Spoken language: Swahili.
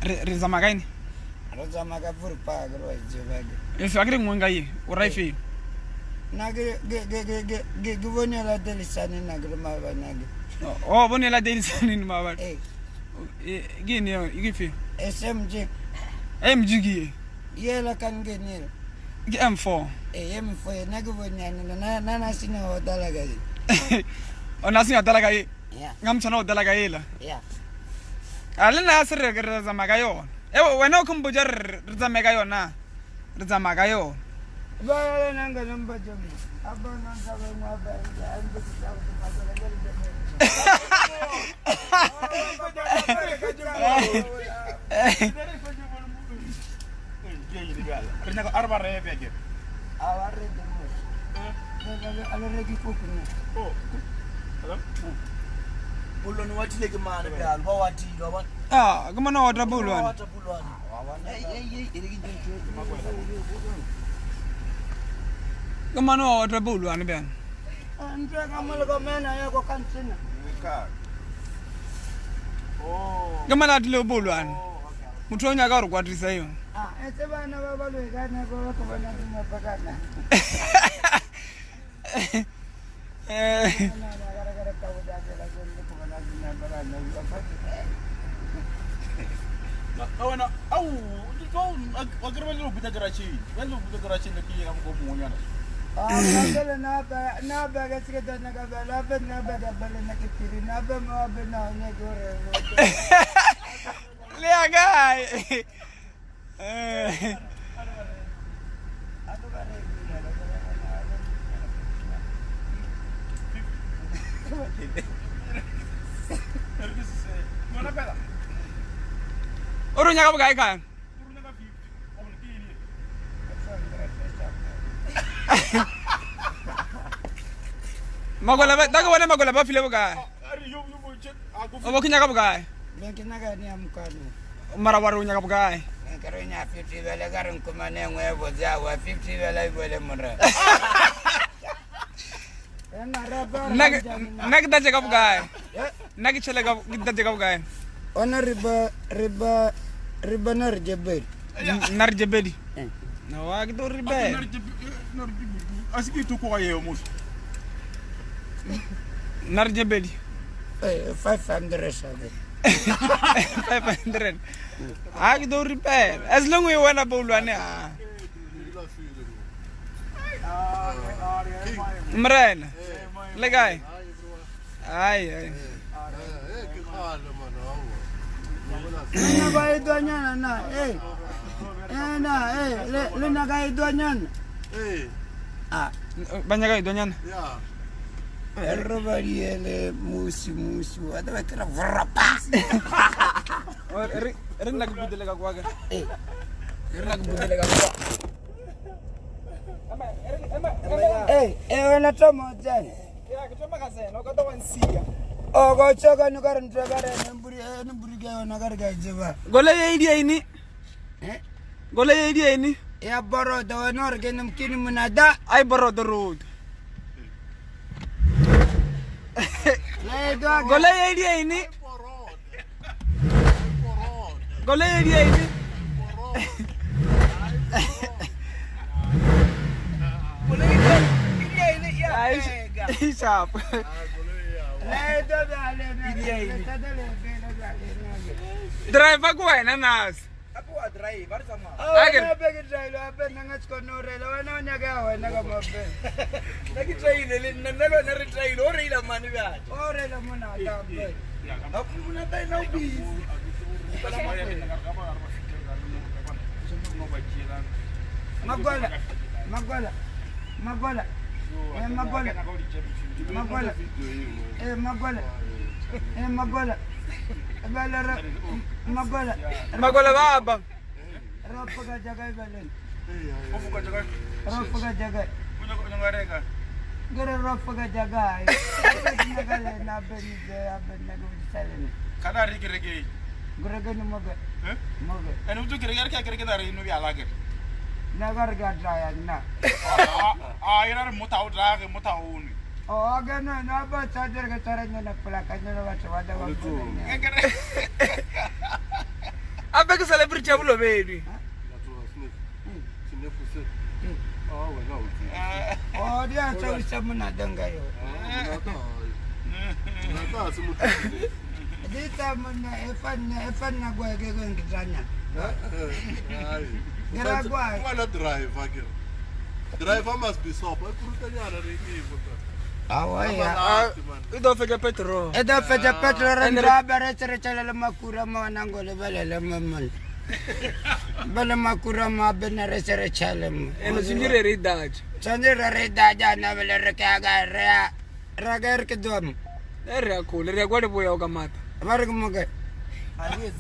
Rizama gaini. Rizama ka furpa gro jebage. If agri mwangai, uraifi. Nage ge bonela delisani nagre maba nage. Oh, bonela delisani maba. Gini igifi. SMG. MG gi. Yela kan genil. M4. M4 nage bonela na sina odala gaji. Ona sina odala gaji. Yeah. Ngamchana odala gaji la. Yeah. Alina asir rizama gayo. Wena kumbujar rizama gayo na. Rizama gayo. Ba nanga namba jamu. Aba nanga na ba ando sabu magala Rina ko arba rebe ke. Aware demo. Ala regi kokuna. Oh. Hello. Bulo ni wati leke mana be al ba wati do ban. Ah, gumana wata Peulwane. Wata Peulwane. Irigi jincho Makwela. Gumana wata Peulwane ben. Andra kamala ko mena ya ko kansina. Oh. Gumana dilo Peulwane. Mutonya ka rukwatisa hiyo. Ese bana baba lo igana ko bana na bagana. Awana au kau agar belu buta garachi lagi kamu kau muanya. Bela na ba ga sike da na ga bela na ba ga bela na ke tiri na ba ma ba na ne gore. Lea guy. Orang nyakap gay kan? Makwela ba? Daga wana Makwela ba file buka? Obo kinyakap gay? Benki na ga ni amkano. Marawaru nyakap gay? Karo nya 50 bela garan kuma ne ngwe boza wa 50 bela bole mura. Nag da jagap gay? Nag chele gap da jagap gay? Ona riba nar jebel. Nar jebedi. No wa gitu riba. Asiki tu ko ayo mus. Nar jebedi. 500 sabe. 500. Ag do repair. As long we wanna Peulwane. Mren. Legay. Ay. Na ba idonyana na le na ga idonyana. Banyak kali donyan. Ya. Robariele musi ada kira vrapa. Ring lagi budel lagi aku agar. Ring lagi budel lagi aku. Wana tomo jani. Ya, kita makasih. No kata wansia. Oh, kau coba nukaran nemburi gaya nukaran gaya jeba. Goleh dia ini. Goleh dia ini. Ya baro dawa nor genem kini Monada. I borrow the road. Goleh dia ini. Goleh dia ini. Goleh dia ini ya. Siap. Driver ko na nas. Aku driver sama. Na begi driver abe nangas konore lo na nyaga wa naga mabe. Lagi driver nalo na driver ore ila mani ba. Ore la mona tabe. Aku muna tayo na bis. Makwela. Makwela baba. Ropa ka jaga balen. Opo ka jaga. Ropa ka jaga. Punya ko ngare ka. Gara ropa ka jaga. Nagale na beni je aben nagu salen. Kana rigi. Gara ganu maga. Maga. Anu tu kira dari nu ya lagi. Nagar ga draya na. Ira mutau drag mutau ni. Oh, gana na ba charger ka charanya na pala kanya na wa wada wa. gape ke celebrity ya bolobedi Oh, dia tahu sama Monada enggak yo. Dia mana Evan na gua ke sana. Gara gua. Wala driver ke. Driver must be sober. Kurutanyana ringi boka. Awaya. Ido feke petro. Edo fete petro renda bare chere makura ma nangole balele mammal. Bala makura ma benare chere chalem. Eno sinjire ridaj. Sanjira ridaj na bele rekaga rea. Ragar ke dom. Ere akule, ere kwade boya ukamata. Mari kumage. Aliye